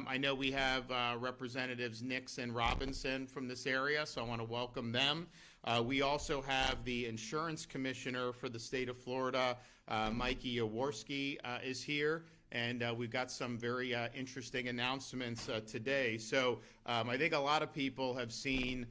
I know we have Representatives Nix and Robinson from this area, so I want to welcome them. We also have the Insurance Commissioner for the state of Florida, Mikey Jaworski, is here. And we've got some very interesting announcements today. So I think a lot of people have seen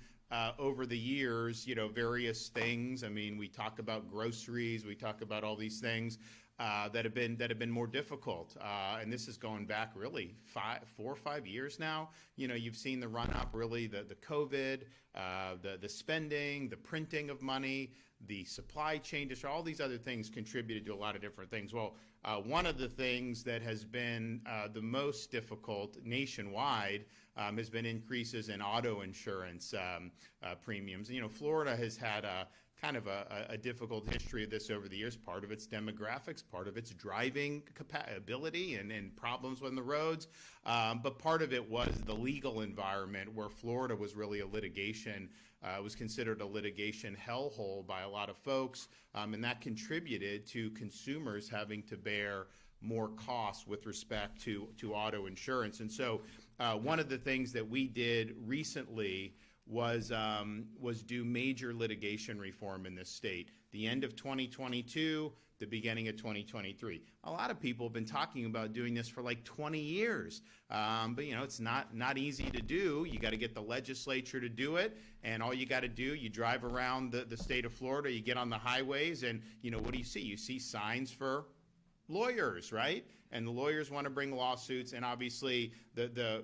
over the years, various things. I mean, we talk about groceries, we talk about all these things that have been more difficult, and this is going back really 4 or 5 years now. You've seen the run up, really the COVID, the spending, the printing of money, the supply chain, all these other things contributed to a lot of different things. Well, one of the things that has been the most difficult nationwide has been increases in auto insurance premiums. Florida has had kind of a difficult history of this over the years. Part of its demographics, part of its driving ability and problems on the roads, but part of it was the legal environment where Florida was really a litigation, was considered a litigation hellhole by a lot of folks, and that contributed to consumers having to bear more costs with respect to auto insurance. And so one of the things that we did recently was do major litigation reform in this state. The end of 2022, the beginning of 2023. A lot of people have been talking about doing this for like 20 years, but it's not easy to do. You got to get the legislature to do it, and all you got to do, you drive around the state of Florida, you get on the highways, and what do you see? You see signs for lawyers, right? And the lawyers want to bring lawsuits, and obviously the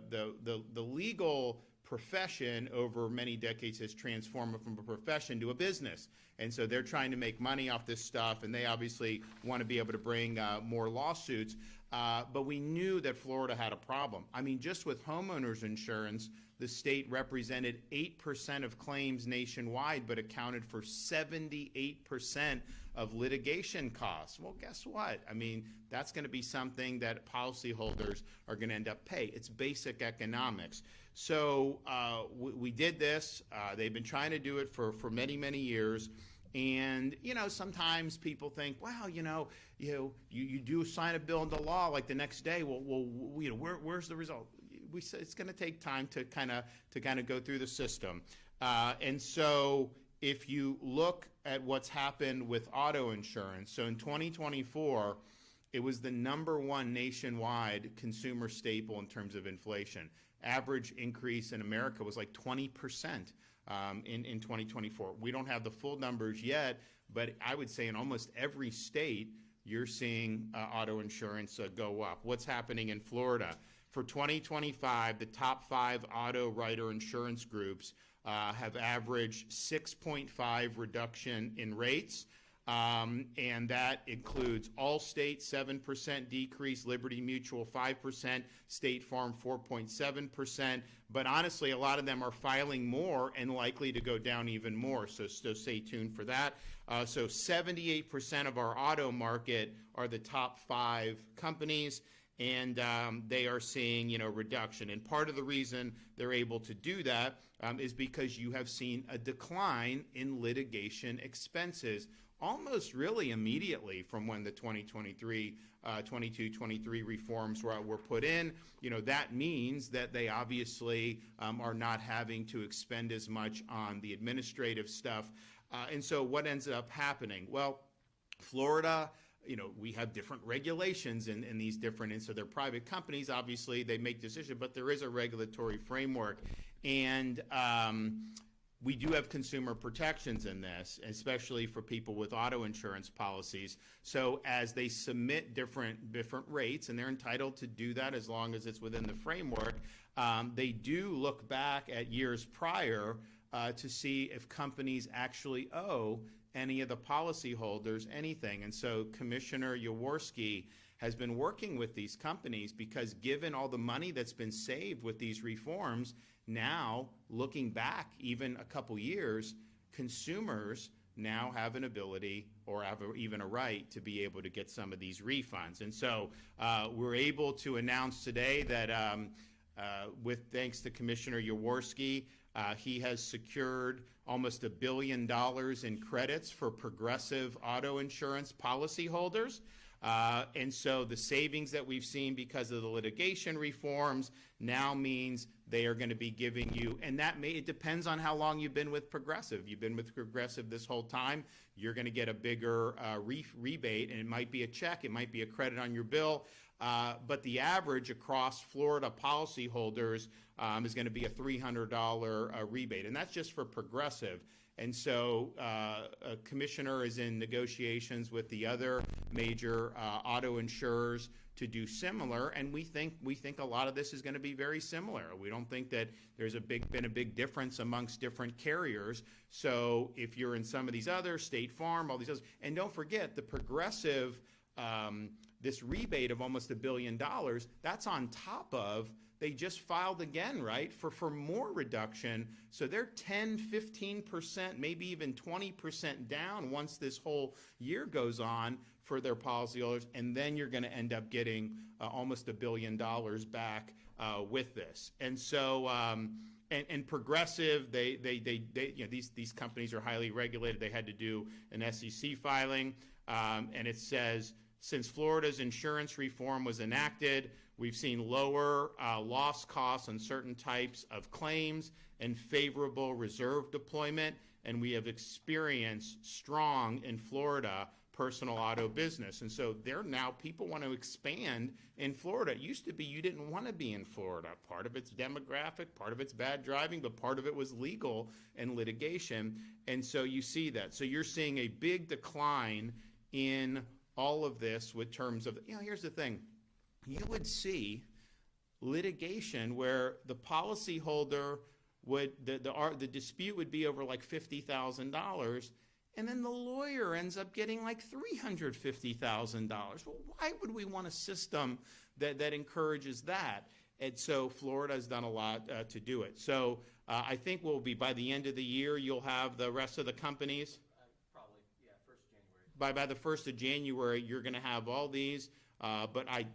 legal profession over many decades has transformed from a profession to a business. And so they're trying to make money off this stuff, and they obviously want to be able to bring more lawsuits. But we knew that Florida had a problem. I mean, just with homeowners insurance, the state represented 8% of claims nationwide, but accounted for 78% of litigation costs. Well, guess what? I mean, that's going to be something that policyholders are going to end up paying. It's basic economics. So we did this. They've been trying to do it for many, many years. And, sometimes people think, well, you do sign a bill into law like the next day. Well, where's the result? We said it's going to take time to kind of go through the system. And so if you look at what's happened with auto insurance, so in 2024, it was the #1 nationwide consumer staple in terms of inflation. Average increase in America was like 20% in 2024. We don't have the full numbers yet, but I would say in almost every state, you're seeing auto insurance go up. What's happening in Florida? For 2025, the top 5 auto writer insurance groups have averaged 6.5 reduction in rates. And that includes Allstate, 7% decrease, Liberty Mutual, 5%, State Farm, 4.7%. But honestly, a lot of them are filing more and likely to go down even more. So stay tuned for that. So 78% of our auto market are the top 5 companies, and they are seeing, reduction. And part of the reason they're able to do that is because you have seen a decline in litigation expenses almost really immediately from when the 22-23 reforms were put in. That means that they obviously are not having to expend as much on the administrative stuff. And so what ends up happening? Well, Florida, we have different regulations in these different, and so they're private companies. Obviously, they make decisions, but there is a regulatory framework. And we do have consumer protections in this, especially for people with auto insurance policies. So as they submit different rates, and they're entitled to do that as long as it's within the framework, they do look back at years prior to see if companies actually owe any of the policyholders anything. And so Commissioner Jaworski has been working with these companies because given all the money that's been saved with these reforms, now looking back even a couple years, consumers now have an ability or have even a right to be able to get some of these refunds. And so we're able to announce today that with thanks to Commissioner Jaworski, he has secured almost $1 billion in credits for Progressive auto insurance policyholders. And so the savings that we've seen because of the litigation reforms now means they are going to be giving you, and it depends on how long you've been with Progressive. You've been with Progressive this whole time, you're going to get a bigger rebate, and it might be a check, it might be a credit on your bill, but the average across Florida policyholders is going to be a $300 rebate, and that's just for Progressive. And so a commissioner is in negotiations with the other major auto insurers to do similar, and we think a lot of this is going to be very similar. We don't think that there's been a big difference amongst different carriers. So if you're in some of these others, State Farm, all these others, and don't forget the Progressive, this rebate of almost $1 billion, that's on top of, they just filed again, right, for more reduction. So they're 10, 15%, maybe even 20% down once this whole year goes on for their policyholders, and then you're going to end up getting almost $1 billion back with this. And so, and Progressive, they you know, these companies are highly regulated. They had to do an SEC filing, and it says, since Florida's insurance reform was enacted, we've seen lower loss costs on certain types of claims and favorable reserve deployment, and we have experienced strong in Florida personal auto business. And so people want to expand in Florida. It used to be you didn't want to be in Florida. Part of it's demographic, part of it's bad driving, but part of it was legal and litigation. And so you see that. So you're seeing a big decline in all of this with terms of, here's the thing. You would see litigation where the policyholder the dispute would be over like $50,000, and then the lawyer ends up getting like $350,000. Well, why would we want a system that encourages that? And so Florida has done a lot to do it. So I think we'll be, by the end of the year, you'll have the rest of the companies. Probably, yeah, 1st of January. By the 1st of January, you're going to have all these. But I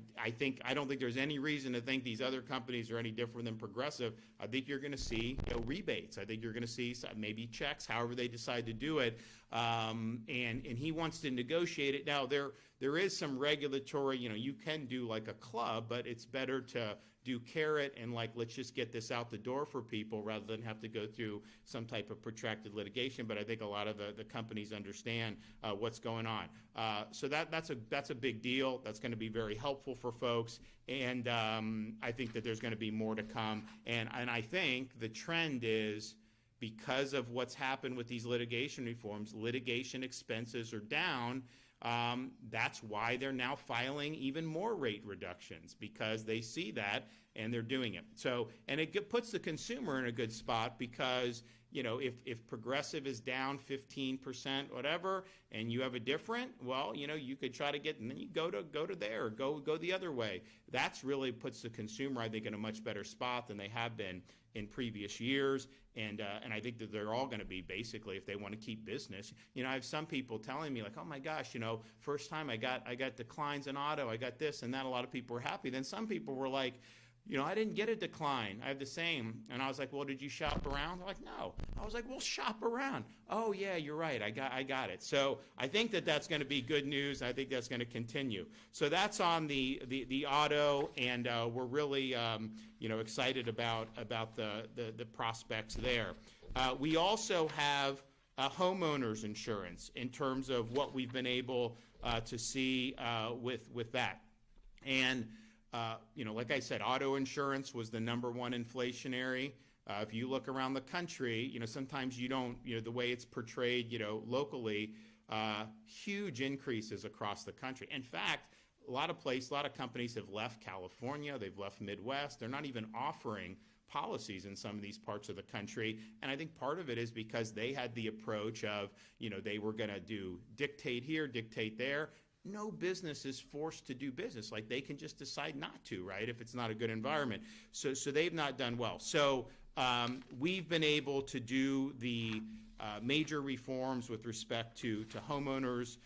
don't think there's any reason to think these other companies are any different than Progressive. I think you're going to see rebates. I think you're going to see maybe checks, however they decide to do it. And he wants to negotiate it. Now, there is some regulatory, you can do like a club, but it's better to do carrot and let's just get this out the door for people rather than have to go through some type of protracted litigation. But I think a lot of the companies understand what's going on. So that's a big deal. That's going to be very helpful for folks. And I think that there's going to be more to come. And I think the trend is, because of what's happened with these litigation reforms, litigation expenses are down. That's why they're now filing even more rate reductions, because they see that and they're doing it. So, and it puts the consumer in a good spot, because if Progressive is down 15%, whatever, and you have a different, well, you could try to get, and then you go to there, go the other way. That's really puts the consumer, I think, in a much better spot than they have been in previous years. And I think that they're all going to be, basically, if they want to keep business. I have some people telling me, like, oh my gosh, first time I got declines in auto, I got this and that. A lot of people were happy. Then some people were like, I didn't get a decline. I have the same. And I was like, well, did you shop around? They're like, no. I was like, well, shop around. Oh yeah, you're right. I got it. So I think that that's going to be good news. I think that's going to continue. So that's on the auto, and we're really excited about the prospects there. We also have homeowners insurance in terms of what we've been able to see with that. And like I said, auto insurance was the #1 inflationary. If you look around the country, sometimes you don't, the way it's portrayed, locally, huge increases across the country. In fact, a lot of companies have left California, they've left Midwest. They're not even offering policies in some of these parts of the country. And I think part of it is because they had the approach of, they were going to dictate here, dictate there. No business is forced to do business. Like, they can just decide not to, right, if it's not a good environment. So they've not done well. So we've been able to do the major reforms with respect to homeowners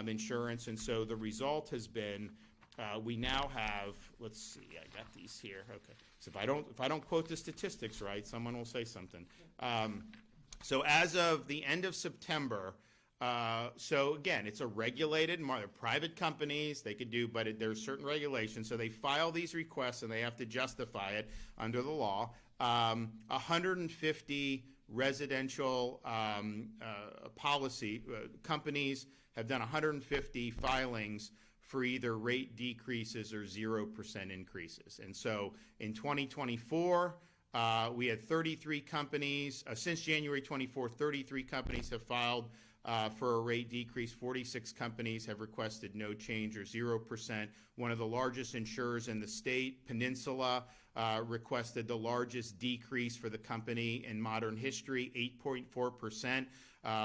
insurance. And so the result has been, we now have, let's see, I got these here. Okay. So if I don't quote the statistics right, someone will say something. So as of the end of September, So again, it's a regulated market. Private companies, they could do, but there's certain regulations. So they file these requests and they have to justify it under the law. 150 residential policy companies have done 150 filings for either rate decreases or 0% increases. And so in 2024, we had 33 companies. Since January 24, 33 companies have filed for a rate decrease. 46 companies have requested no change or 0%. One of the largest insurers in the state, Peninsula, requested the largest decrease for the company in modern history, 8.4%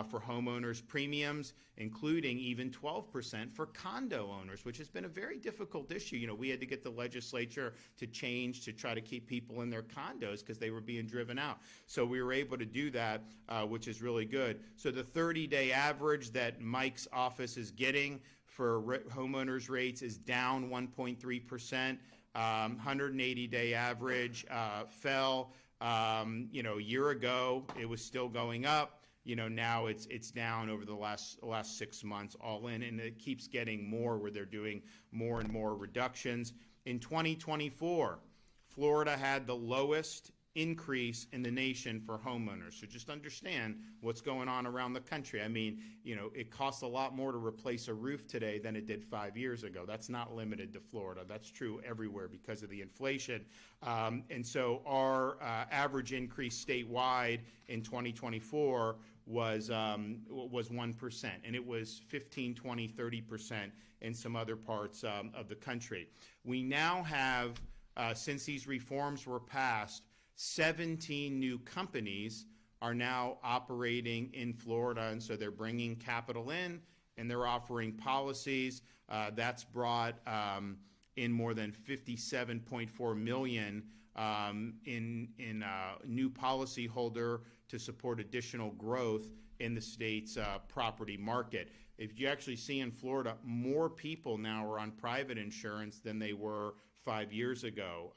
for homeowners premiums, including even 12% for condo owners, which has been a very difficult issue. You know, we had to get the legislature to change to try to keep people in their condos because they were being driven out. So we were able to do that, which is really good. So the 30-day average that Mike's office is getting for homeowners rates is down 1.3%. 180-day average fell. You know, a year ago it was still going up. You know, now it's down over the last 6 months all in, and it keeps getting more where they're doing more and more reductions. In 2024, Florida had the lowest increase in the nation for homeowners. So just understand what's going on around the country. I mean, you know, it costs a lot more to replace a roof today than it did 5 years ago. That's not limited to Florida. That's true everywhere because of the inflation. And so our average increase statewide in 2024 was 1%, and it was 15, 20, 30% in some other parts of the country. We now have, since these reforms were passed, 17 new companies are now operating in Florida, and so they're bringing capital in and they're offering policies. That's brought in more than $57.4 million in new policyholder to support additional growth in the state's property market. If you actually see in Florida, more people now are on private insurance than they were 5 years ago.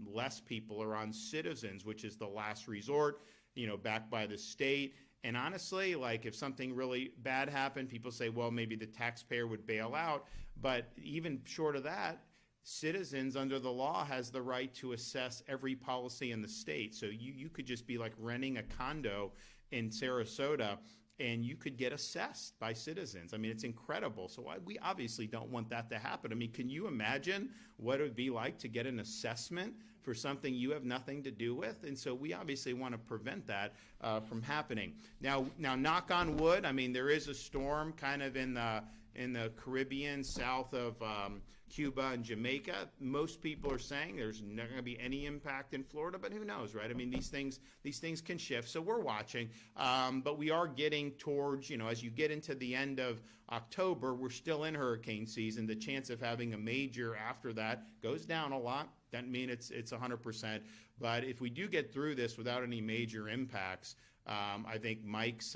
Less people are on Citizens, which is the last resort, you know, backed by the state. And honestly, like if something really bad happened, people say, well, maybe the taxpayer would bail out. But even short of that, Citizens under the law has the right to assess every policy in the state. So you could just be like renting a condo in Sarasota and you could get assessed by Citizens. I mean, it's incredible. So we obviously don't want that to happen. I mean, can you imagine what it would be like to get an assessment for something you have nothing to do with? And so we obviously want to prevent that from happening. Now, knock on wood, I mean, there is a storm kind of in the Caribbean, south of Cuba and Jamaica. Most people are saying there's not going to be any impact in Florida, but who knows, right? I mean, these things can shift, so we're watching. But we are getting towards, you know, as you get into the end of October, we're still in hurricane season. The chance of having a major after that goes down a lot. Doesn't mean it's 100%. But if we do get through this without any major impacts, I think Mike's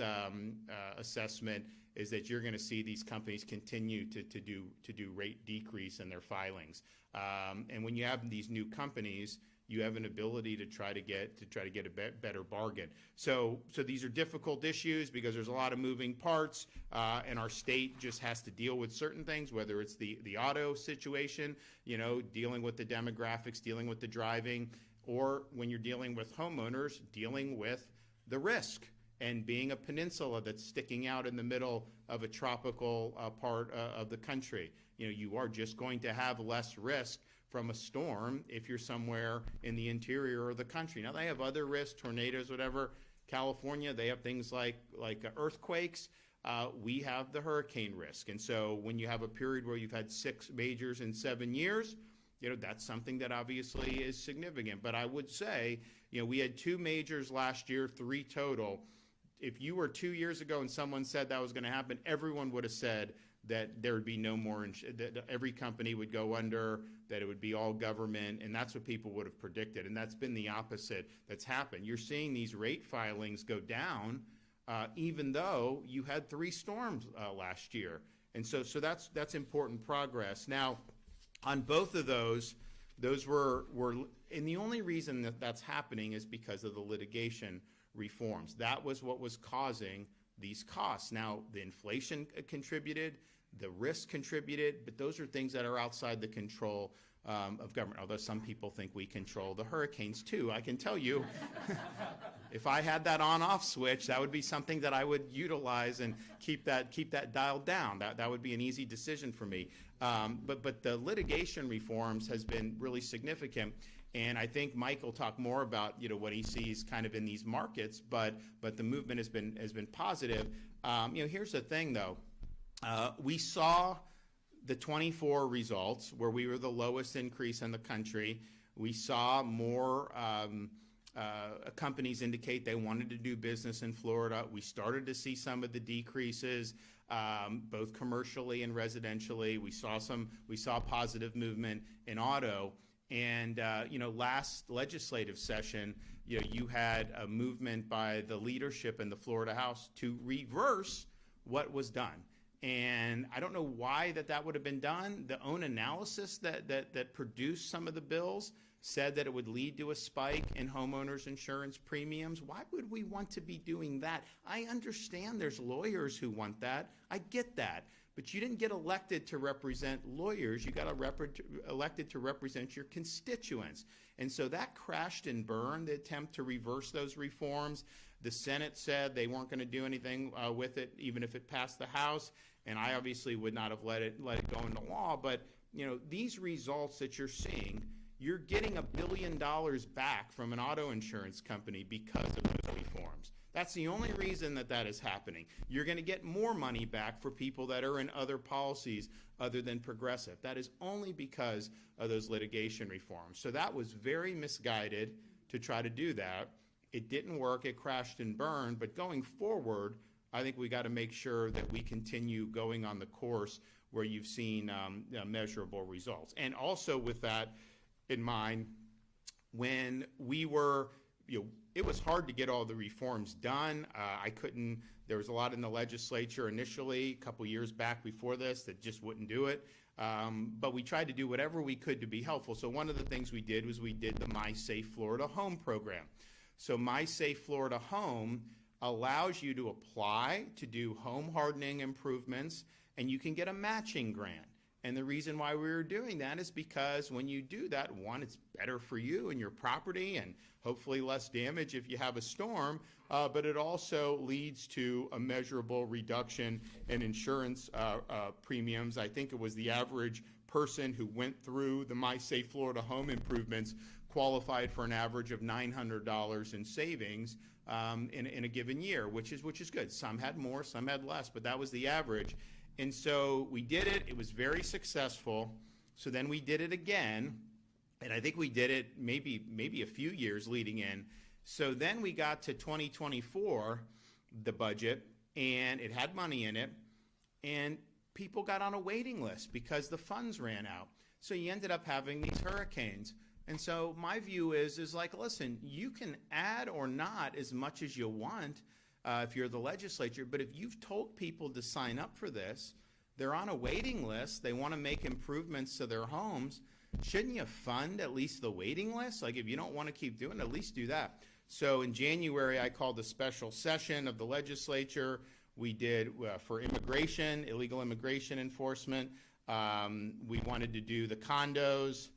assessment is that you're going to see these companies continue to do rate decrease in their filings. And when you have these new companies, you have an ability to try to get a better bargain. So these are difficult issues because there's a lot of moving parts, and our state just has to deal with certain things, whether it's the auto situation, you know, dealing with the demographics, dealing with the driving, or when you're dealing with homeowners, dealing with the risk. And being a peninsula that's sticking out in the middle of a tropical part of the country, you know, you are just going to have less risk from a storm if you're somewhere in the interior of the country. Now, they have other risks, tornadoes, whatever. California, they have things like earthquakes. We have the hurricane risk. And so when you have a period where you've had 6 majors in 7 years, you know, that's something that obviously is significant. But I would say, you know, we had 2 majors last year, 3 total. If you were 2 years ago and someone said that was going to happen, everyone would have said that there would be no more, that every company would go under, that it would be all government, and that's what people would have predicted. And that's been the opposite that's happened. You're seeing these rate filings go down, even though you had 3 storms last year. And so that's important progress. Now, on both of those were, and the only reason that that's happening is because of the litigation reforms. That was what was causing these costs. Now, the inflation contributed, the risk contributed, but those are things that are outside the control of government, although some people think we control the hurricanes too. I can tell you, if I had that on-off switch, that would be something that I would utilize and keep that dialed down. That would be an easy decision for me. But the litigation reforms has been really significant, and I think Mike will talk more about what he sees kind of in these markets. But the movement has been positive. Here's the thing though, we saw the 24 results where we were the lowest increase in the country. We saw more companies indicate they wanted to do business in Florida. We started to see some of the decreases, both commercially and residentially. We saw positive movement in auto. And last legislative session, you had a movement by the leadership in the Florida House to reverse what was done. And I don't know why that would have been done. The own analysis that produced some of the bills said that it would lead to a spike in homeowners insurance premiums. Why would we want to be doing that? I understand there's lawyers who want that. I get that. But you didn't get elected to represent lawyers. You got elected to represent your constituents. And so that crashed and burned, the attempt to reverse those reforms. The Senate said they weren't going to do anything with it, even if it passed the House. And I obviously would not have let it go into law. But these results that you're seeing, you're getting $1 billion back from an auto insurance company because of those reforms. That's the only reason that is happening. You're going to get more money back for people that are in other policies other than Progressive. That is only because of those litigation reforms. So that was very misguided to try to do that. It didn't work. It crashed and burned. But going forward, I think we got to make sure that we continue going on the course where you've seen measurable results. And also with that in mind, when we were, it was hard to get all the reforms done. There was a lot in the legislature initially, a couple years back before this, that just wouldn't do it. But we tried to do whatever we could to be helpful. So one of the things we did was we did the My Safe Florida Home program. So My Safe Florida Home allows you to apply to do home hardening improvements, and you can get a matching grant. And the reason why we were doing that is because when you do that, one, it's better for you and your property and hopefully less damage if you have a storm, but it also leads to a measurable reduction in insurance premiums. I think it was the average person who went through the My Safe Florida Home improvements qualified for an average of $900 in savings in a given year, which is good. Some had more, some had less, but that was the average. And so we did it. It was very successful. So then we did it again, and I think we did it maybe a few years leading in. So then we got to 2024, the budget, and it had money in it, and people got on a waiting list because the funds ran out. So you ended up having these hurricanes. And so my view is like, listen, you can add or not as much as you want if you're the legislature, but if you've told people to sign up for this, they're on a waiting list, they want to make improvements to their homes, shouldn't you fund at least the waiting list? Like, if you don't want to keep doing it, at least do that. So in January, I called a special session of the legislature. We did for immigration, illegal immigration enforcement. We wanted to do the condos.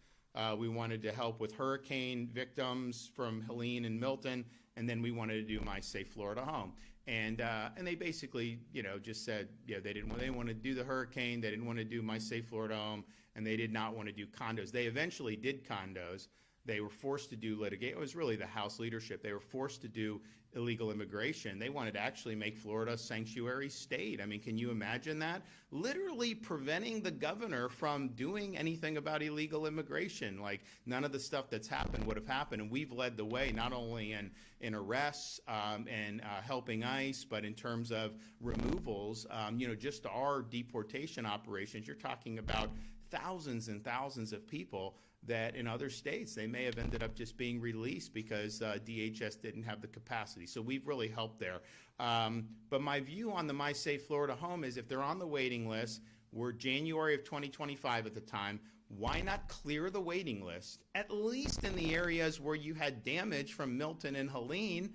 We wanted to help with hurricane victims from Helene and Milton, and then we wanted to do My Safe Florida Home. And they basically, just said, they didn't want to do the hurricane, they didn't want to do My Safe Florida Home, and they did not want to do condos. They eventually did condos. They were forced to do litigation. It was really the House leadership. They were forced to do illegal immigration. They wanted to actually make Florida a sanctuary state. I mean, can you imagine that? Literally preventing the governor from doing anything about illegal immigration. Like, none of the stuff that's happened would have happened. And we've led the way, not only in arrests and helping ICE, but in terms of removals. Just our deportation operations, you're talking about thousands and thousands of people that in other states they may have ended up just being released because DHS didn't have the capacity. So we've really helped there. But my view on the My Safe Florida Home is if they're on the waiting list, we're January of 2025 at the time, why not clear the waiting list, at least in the areas where you had damage from Milton and Helene?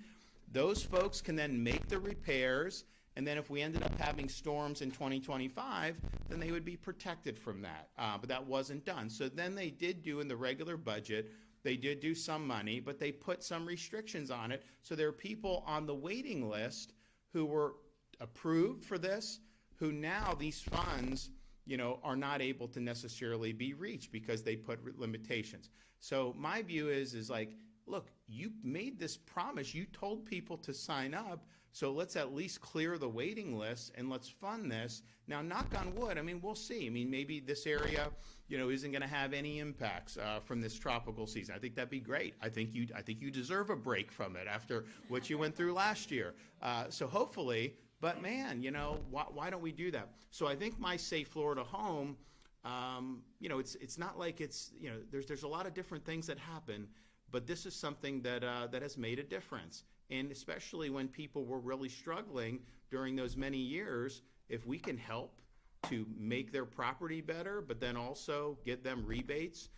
Those folks can then make the repairs And then if we ended up having storms in 2025, then they would be protected from that. But that wasn't done. So then they did do in the regular budget, they did do some money, but they put some restrictions on it. So there are people on the waiting list who were approved for this, who now these funds, are not able to necessarily be reached because they put limitations. So my view is like, look, you made this promise. You told people to sign up. So let's at least clear the waiting list and let's fund this. Now, knock on wood, we'll see. Maybe this area, isn't going to have any impacts from this tropical season. I think that'd be great. I think you deserve a break from it after what you went through last year. So hopefully, but man, why don't we do that? So I think my Safe Florida Home, it's not like it's, there's a lot of different things that happen, but this is something that has made a difference. And especially when people were really struggling during those many years, if we can help to make their property better, but then also get them rebates,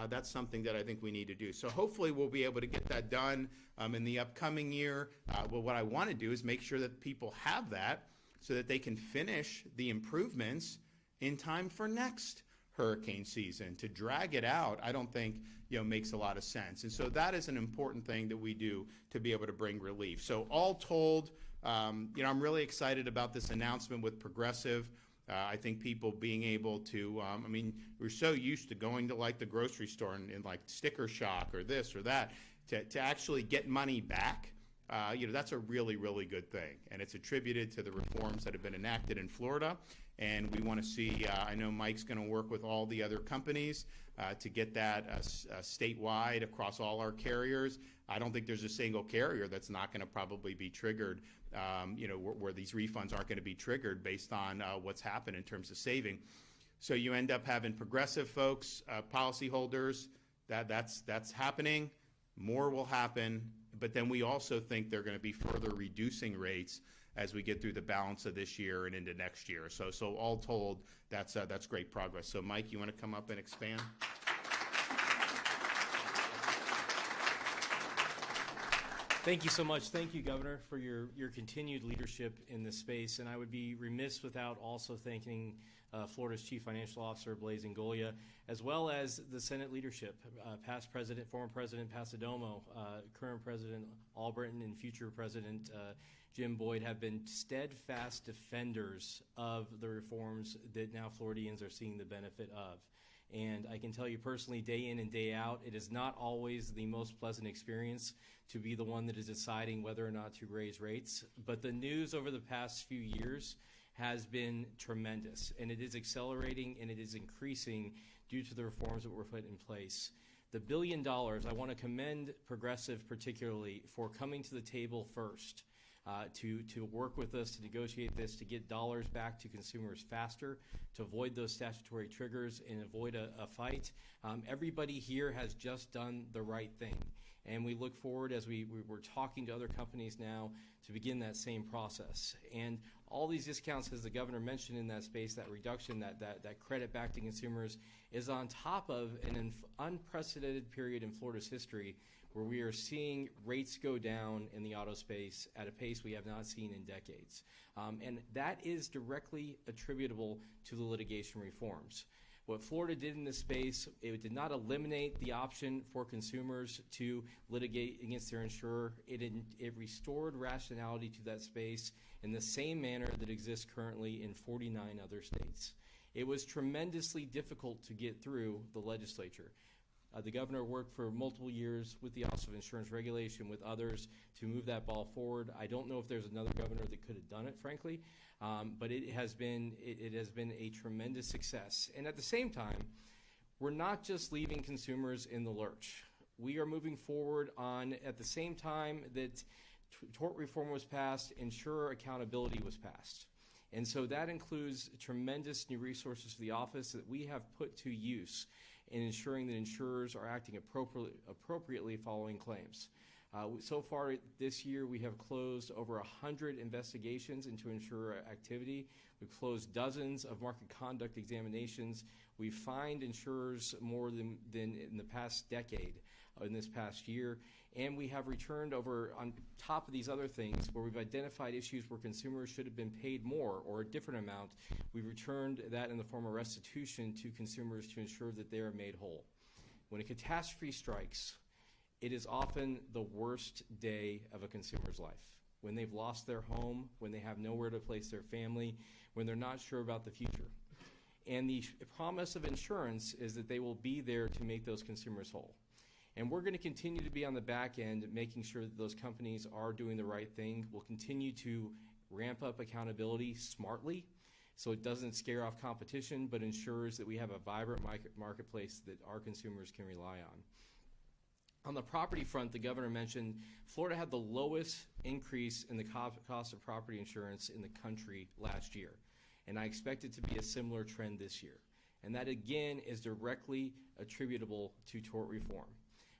that's something that I think we need to do. So hopefully we'll be able to get that done in the upcoming year. Well, what I want to do is make sure that people have that so that they can finish the improvements in time for next hurricane season. To drag it out, I don't think makes a lot of sense. And so that is an important thing that we do to be able to bring relief. So all told, I'm really excited about this announcement with Progressive. I think people being able to, we're so used to going to like the grocery store and like sticker shock or this or that, to actually get money back. That's a really, really good thing. And it's attributed to the reforms that have been enacted in Florida. And we want to see, I know Mike's going to work with all the other companies to get that statewide across all our carriers. I don't think there's a single carrier that's not going to probably be triggered, where these refunds aren't going to be triggered based on what's happened in terms of saving. So you end up having Progressive folks, policyholders, that's happening. More will happen. But then we also think they're going to be further reducing rates as we get through the balance of this year and into next year. So all told, that's great progress. So Mike, you want to come up and expand? Thank you so much. Thank you, Governor, for your continued leadership in this space. And I would be remiss without also thanking Florida's Chief Financial Officer, Blaise Ingoglia, as well as the Senate leadership, past President, former President Pasadomo, current President Albritton, and future President Jim Boyd have been steadfast defenders of the reforms that now Floridians are seeing the benefit of. And I can tell you personally, day in and day out, it is not always the most pleasant experience to be the one that is deciding whether or not to raise rates. But the news over the past few years has been tremendous, and it is accelerating and it is increasing due to the reforms that were put in place. The $1 billion, I want to commend Progressive particularly for coming to the table first. To work with us, to negotiate this, to get dollars back to consumers faster, to avoid those statutory triggers and avoid a fight. Everybody here has just done the right thing. And we look forward, as we're talking to other companies now, to begin that same process. And all these discounts, as the governor mentioned in that space, that reduction, that credit back to consumers, is on top of an unprecedented period in Florida's history where we are seeing rates go down in the auto space at a pace we have not seen in decades. And that is directly attributable to the litigation reforms. What Florida did in this space, it did not eliminate the option for consumers to litigate against their insurer. It restored rationality to that space in the same manner that exists currently in 49 other states. It was tremendously difficult to get through the legislature. The governor worked for multiple years with the Office of Insurance Regulation, with others, to move that ball forward. I don't know if there's another governor that could have done it, frankly, but it has been a tremendous success. And at the same time, we're not just leaving consumers in the lurch. We are moving forward on, at the same time that tort reform was passed, insurer accountability was passed. And so that includes tremendous new resources for the office that we have put to use in ensuring that insurers are acting appropriately following claims. So far this year, we have closed over 100 investigations into insurer activity. We've closed dozens of market conduct examinations. We've fined insurers more than in the past decade. in this past year. And we have returned over, on top of these other things, where we've identified issues where consumers should have been paid more or a different amount, we've returned that in the form of restitution to consumers to ensure that they are made whole. When a catastrophe strikes, it is often the worst day of a consumer's life. When they've lost their home, when they have nowhere to place their family, when they're not sure about the future. And the promise of insurance is that they will be there to make those consumers whole. And we're going to continue to be on the back end making sure that those companies are doing the right thing. We'll continue to ramp up accountability smartly so it doesn't scare off competition, but ensures that we have a vibrant marketplace that our consumers can rely on. On the property front, the governor mentioned Florida had the lowest increase in the cost of property insurance in the country last year. And I expect it to be a similar trend this year. And that, again, is directly attributable to tort reform.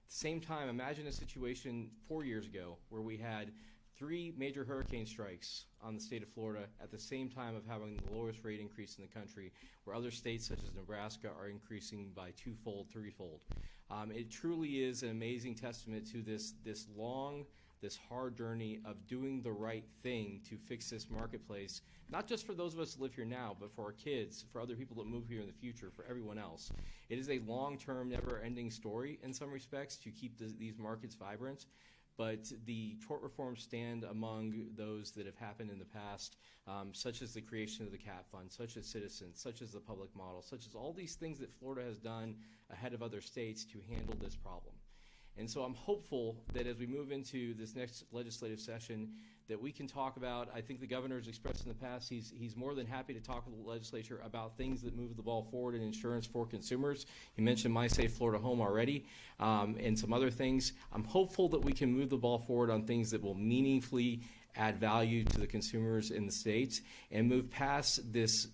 At the same time, imagine a situation 4 years ago where we had 3 major hurricane strikes on the state of Florida at the same time of having the lowest rate increase in the country, where other states such as Nebraska are increasing by 2-fold, 3-fold. It truly is an amazing testament to this hard journey of doing the right thing to fix this marketplace, not just for those of us that live here now, but for our kids, for other people that move here in the future, for everyone else. It is a long-term, never-ending story in some respects to keep these markets vibrant, but the tort reforms stand among those that have happened in the past, such as the creation of the CAT Fund, such as Citizens, such as the public model, such as all these things that Florida has done ahead of other states to handle this problem. And so I'm hopeful that as we move into this next legislative session that we can talk about, I think the governor has expressed in the past, he's more than happy to talk with the legislature about things that move the ball forward in insurance for consumers. He mentioned My Safe Florida Home already, and some other things. I'm hopeful that we can move the ball forward on things that will meaningfully add value to the consumers in the state and move past this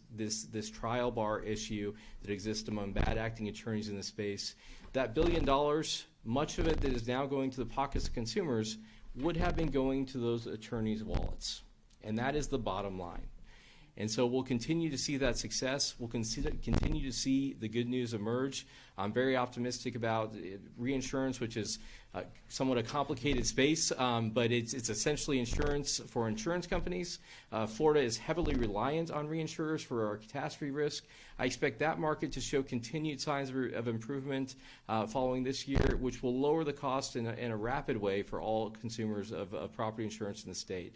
trial bar issue that exists among bad acting attorneys in the space. That $1 billion, much of it that is now going to the pockets of consumers, would have been going to those attorneys' wallets. And that is the bottom line. And so we'll continue to see that success. We'll continue to see the good news emerge. I'm very optimistic about reinsurance, which is somewhat a complicated space, but it's essentially insurance for insurance companies. Florida is heavily reliant on reinsurers for our catastrophe risk. I expect that market to show continued signs of improvement following this year, which will lower the cost in a rapid way for all consumers of property insurance in the state.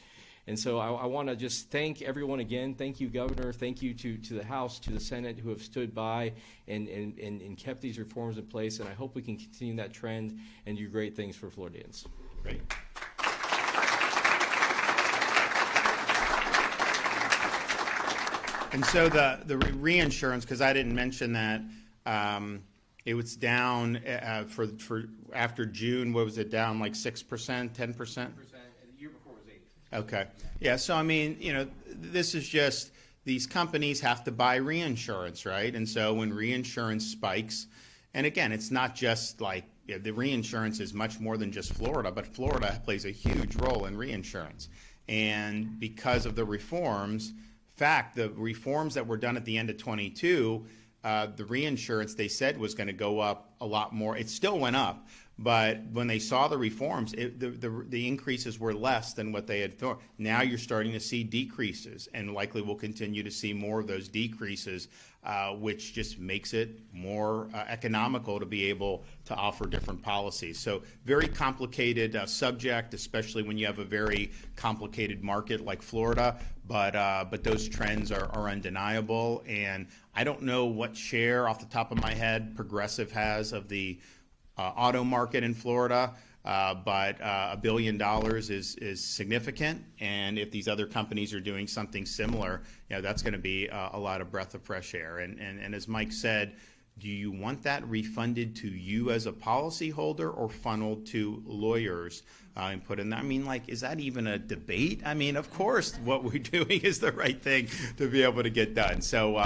And so I want to just thank everyone again. Thank you, Governor. Thank you to the House, to the Senate, who have stood by and kept these reforms in place. And I hope we can continue that trend and do great things for Floridians. Great. And so the reinsurance, because I didn't mention that, it was down for after June. What was it, down like 6%, 10%? Okay. Yeah, so I mean, this is just, these companies have to buy reinsurance, right? And so when reinsurance spikes, and again, it's not just like, the reinsurance is much more than just Florida, but Florida plays a huge role in reinsurance. And because of the reforms, the reforms that were done at the end of 22, the reinsurance they said was going to go up a lot more. It still went up. But when they saw the reforms, the increases were less than what they had thought. Now you're starting to see decreases, and likely we'll continue to see more of those decreases, which just makes it more economical to be able to offer different policies. So very complicated subject, especially when you have a very complicated market like Florida. But those trends are undeniable, and I don't know what share off the top of my head Progressive has of the auto market in Florida, but $1 billion is significant, and if these other companies are doing something similar, that's going to be a lot of breath of fresh air. And as Mike said, do you want that refunded to you as a policyholder or funneled to lawyers and put in there? I mean, like, is that even a debate? I mean, of course, what we're doing is the right thing to be able to get done. So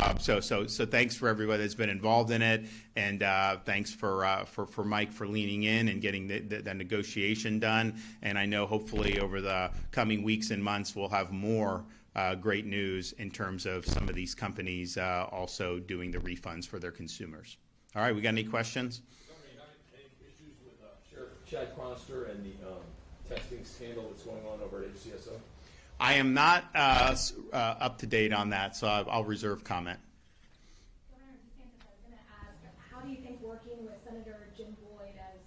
thanks for everybody that's been involved in it, and thanks for Mike for leaning in and getting the negotiation done. And I know hopefully over the coming weeks and months we'll have more great news in terms of some of these companies also doing the refunds for their consumers. All right, we got any questions? Governor, you haven't had any issues with Chad Chronister and the testing scandal that's going on over at HCSO? I am not up to date on that, so I'll reserve comment. Governor DeSantis, I was going to ask, how do you think working with Senator Jim Boyd as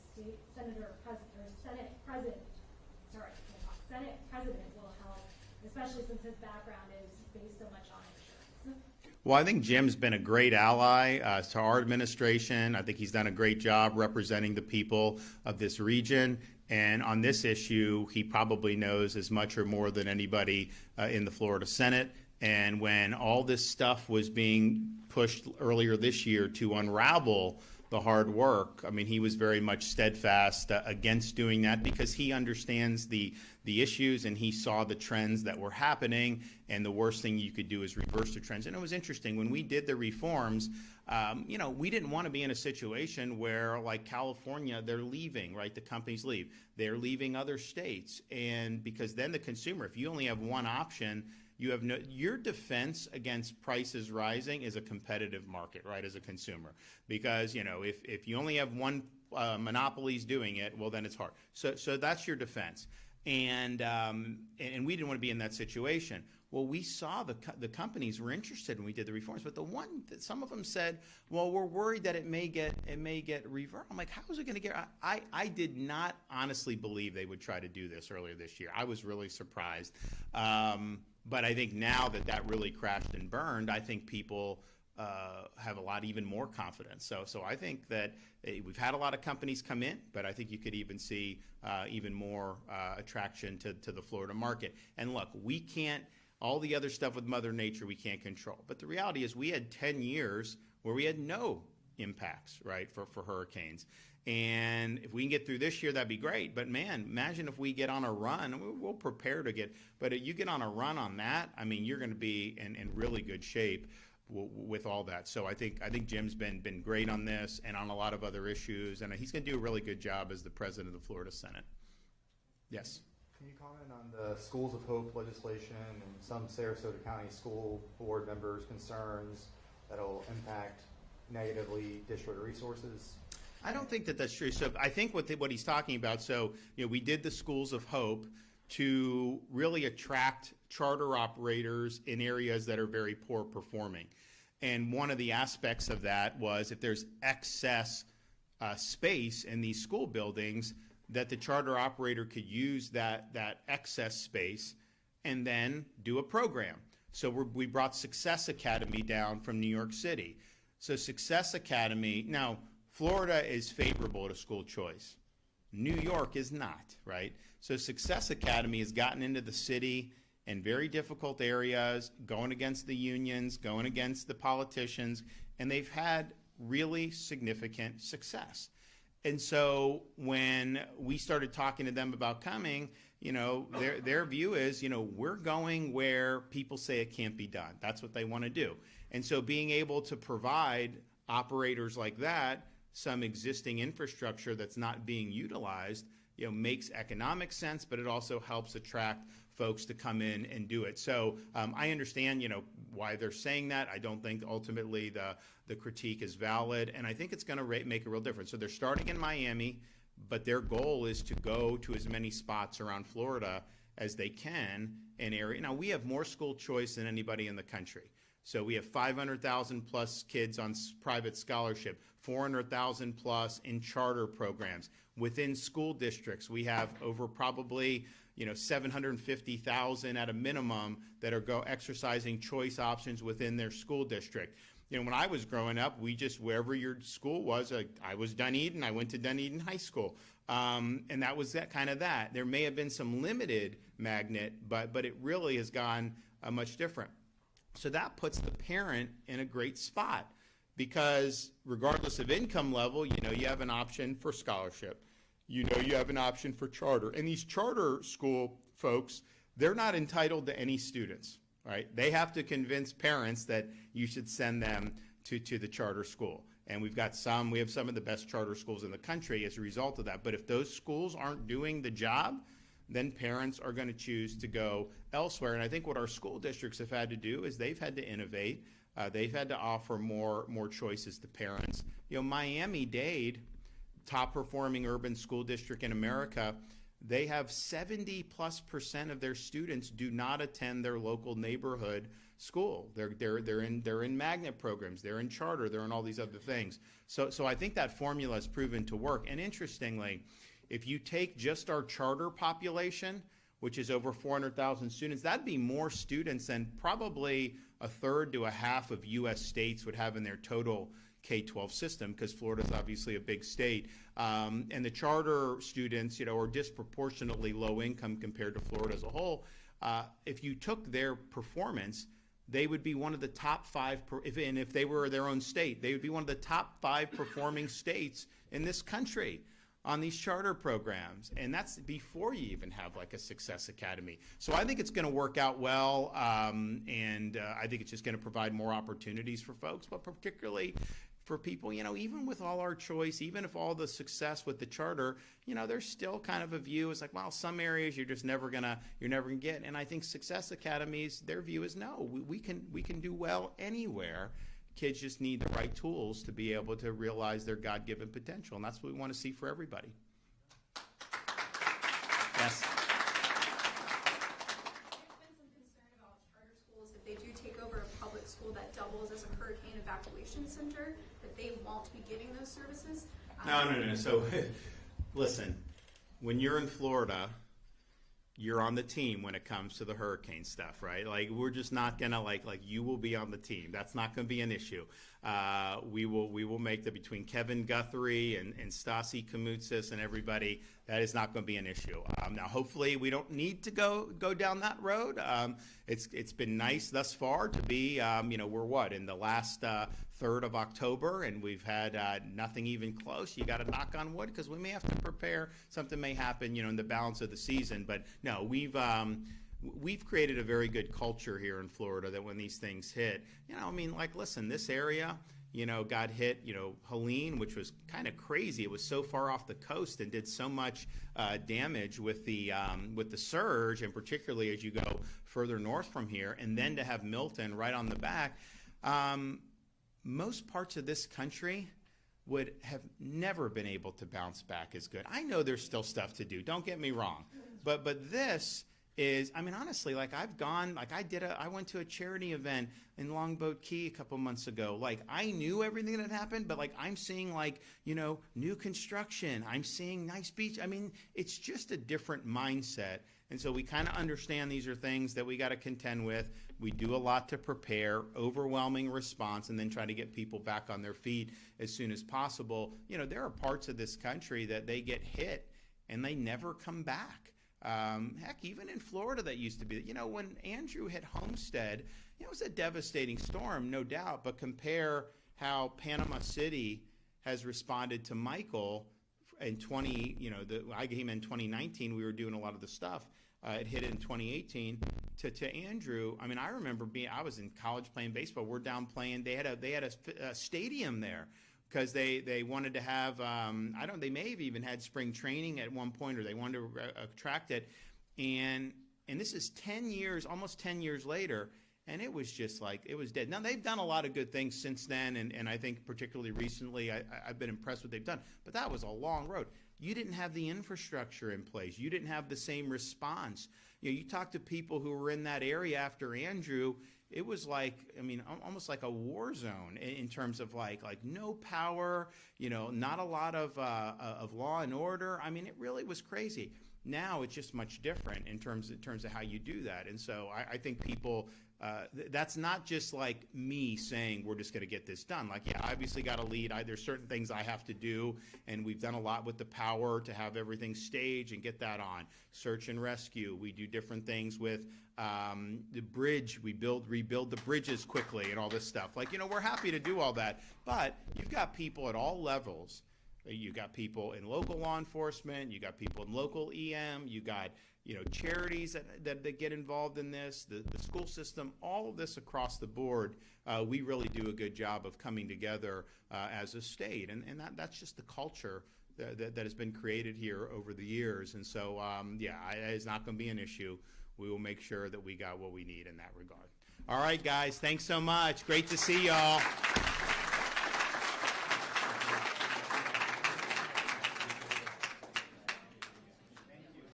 Senate President will help, especially since his background is based so much on insurance? Well, I think Jim's been a great ally to our administration. I think he's done a great job representing the people of this region. And on this issue, he probably knows as much or more than anybody in the Florida Senate. And when all this stuff was being pushed earlier this year to unravel the hard work, I mean, he was very much steadfast against doing that because he understands the issues and he saw the trends that were happening, and the worst thing you could do is reverse the trends. And it was interesting, when we did the reforms, we didn't want to be in a situation where, like California, they're leaving, right? The companies leave. They're leaving other states. And because then the consumer, if you only have one option, you have your defense against prices rising is a competitive market, right, as a consumer. Because, if you only have one monopolies doing it, well, then it's hard. So that's your defense. And we didn't want to be in that situation. Well, we saw the companies were interested when we did the reforms, but some of them said, well, we're worried that it may get reversed. I'm like, how is it going to get? I did not honestly believe they would try to do this earlier this year. I was really surprised. But I think now that really crashed and burned, I think people have a lot even more confidence. So I think that we've had a lot of companies come in, but I think you could even see even more attraction to the Florida market. And look, we can't. All the other stuff with Mother Nature we can't control. But the reality is we had 10 years where we had no impacts, right, for hurricanes. And if we can get through this year, that'd be great. But, man, imagine if we get on a run. We'll prepare to get – but if you get on a run on that, I mean, you're going to be in really good shape with all that. So I think Jim's been great on this and on a lot of other issues. And he's going to do a really good job as the president of the Florida Senate. Yes. Can you comment on the Schools of Hope legislation and some Sarasota County school board members' concerns that will impact negatively district resources? I don't think that's true. So I think what he's talking about, we did the Schools of Hope to really attract charter operators in areas that are very poor performing. And one of the aspects of that was if there's excess space in these school buildings, that the charter operator could use that excess space and then do a program. So we brought Success Academy down from New York City. So Success Academy, now Florida is favorable to school choice. New York is not, right? So Success Academy has gotten into the city in very difficult areas, going against the unions, going against the politicians, and they've had really significant success. And so when we started talking to them about coming, their view is, we're going where people say it can't be done. That's what they want to do. And so being able to provide operators like that some existing infrastructure that's not being utilized, makes economic sense, but it also helps attract folks to come in and do it. So I understand, why they're saying that. I don't think ultimately the critique is valid, and I think it's going to make a real difference. So they're starting in Miami, but their goal is to go to as many spots around Florida as they can in area. Now, we have more school choice than anybody in the country. So we have 500,000 plus kids on private scholarship, 400,000 plus in charter programs. Within school districts, we have over probably 750,000 at a minimum that are exercising choice options within their school district. When I was growing up, wherever your school was, I was Dunedin, I went to Dunedin High School. And that was that. There may have been some limited magnet, but it really has gone much different. So that puts the parent in a great spot because regardless of income level, you have an option for scholarship. You have an option for charter. And these charter school folks, they're not entitled to any students, right? They have to convince parents that you should send them to the charter school. And we have some of the best charter schools in the country as a result of that. But if those schools aren't doing the job, then parents are going to choose to go elsewhere. And I think what our school districts have had to do is they've had to innovate. They've had to offer more choices to parents. Miami-Dade top performing urban school district in America, they have 70+% of their students do not attend their local neighborhood school. They're in magnet programs, they're in charter, they're in all these other things. So I think that formula has proven to work. And interestingly, if you take just our charter population, which is over 400,000 students, that'd be more students than probably a third to a half of U.S. states would have in their total K-12 system, because Florida's obviously a big state. And the charter students, are disproportionately low income compared to Florida as a whole. If you took their performance, they would be one of the top 5, if they were their own state, they would be one of the top 5 performing states in this country on these charter programs. And that's before you even have like a Success Academy. So I think it's going to work out well, and I think it's just going to provide more opportunities for folks, but particularly for people, even with all our choice, even if all the success with the charter, there's still kind of a view. It's like, well, some areas you're never gonna get. And I think Success Academies, their view is no, we can do well anywhere. Kids just need the right tools to be able to realize their God-given potential, and that's what we want to see for everybody. Yes. There's been some concern about charter schools, if they do take over a public school that doubles as a hurricane evacuation center, that they won't be getting those services. No. So, listen, when you're in Florida, you're on the team when it comes to the hurricane stuff, right? Like, we're just not gonna like you will be on the team. That's not gonna be an issue. We will make the, between Kevin Guthrie and Stasi Kamutsis and everybody, that is not gonna be an issue. Now, hopefully we don't need to go down that road. It's been nice thus far to be, we're in the last third of October, and we've had nothing even close. You got to knock on wood, because we may have to prepare. Something may happen, in the balance of the season. But no, we've created a very good culture here in Florida that when these things hit, listen, this area, got hit, Helene, which was kind of crazy. It was so far off the coast and did so much damage with the surge, and particularly as you go further north from here, and then to have Milton right on the back. Most parts of this country would have never been able to bounce back as good. I know there's still stuff to do, don't get me wrong, but this is, honestly, I went to a charity event in Longboat Key a couple months ago. I knew everything that had happened, but I'm seeing new construction, I'm seeing nice beach. It's just a different mindset. And so we kind of understand these are things that we got to contend with. We do a lot to prepare, overwhelming response, and then try to get people back on their feet as soon as possible. There are parts of this country that they get hit and they never come back. Heck, even in Florida that used to be, when Andrew hit Homestead, it was a devastating storm, no doubt, but compare how Panama City has responded to Michael in I came in 2019, we were doing a lot of the stuff. It hit in 2018 to Andrew. I remember I was in college playing baseball. We're down playing. They had a stadium there because they wanted to have, they may have even had spring training at one point, or they wanted to attract it. And this is 10 years, almost 10 years later, and it was just it was dead. Now, they've done a lot of good things since then, and I think particularly recently, I've been impressed with what they've done. But that was a long road. You didn't have the infrastructure in place. You didn't have the same response. You talk to people who were in that area after Andrew, it was almost like a war zone in terms of no power, not a lot of law and order. It really was crazy. Now it's just much different in terms of how you do that. And so I think people, that's not just me saying we're just going to get this done. I obviously got to lead. There's certain things I have to do, and we've done a lot with the power to have everything staged and get that on. Search and rescue. We do different things with the bridge. We rebuild the bridges quickly and all this stuff. We're happy to do all that, but you've got people at all levels. You got people in local law enforcement. You got people in local EM. You got charities that get involved in this. The school system. All of this across the board. We really do a good job of coming together as a state, and that's just the culture that has been created here over the years. And so it's not going to be an issue. We will make sure that we got what we need in that regard. All right, guys. Thanks so much. Great to see y'all.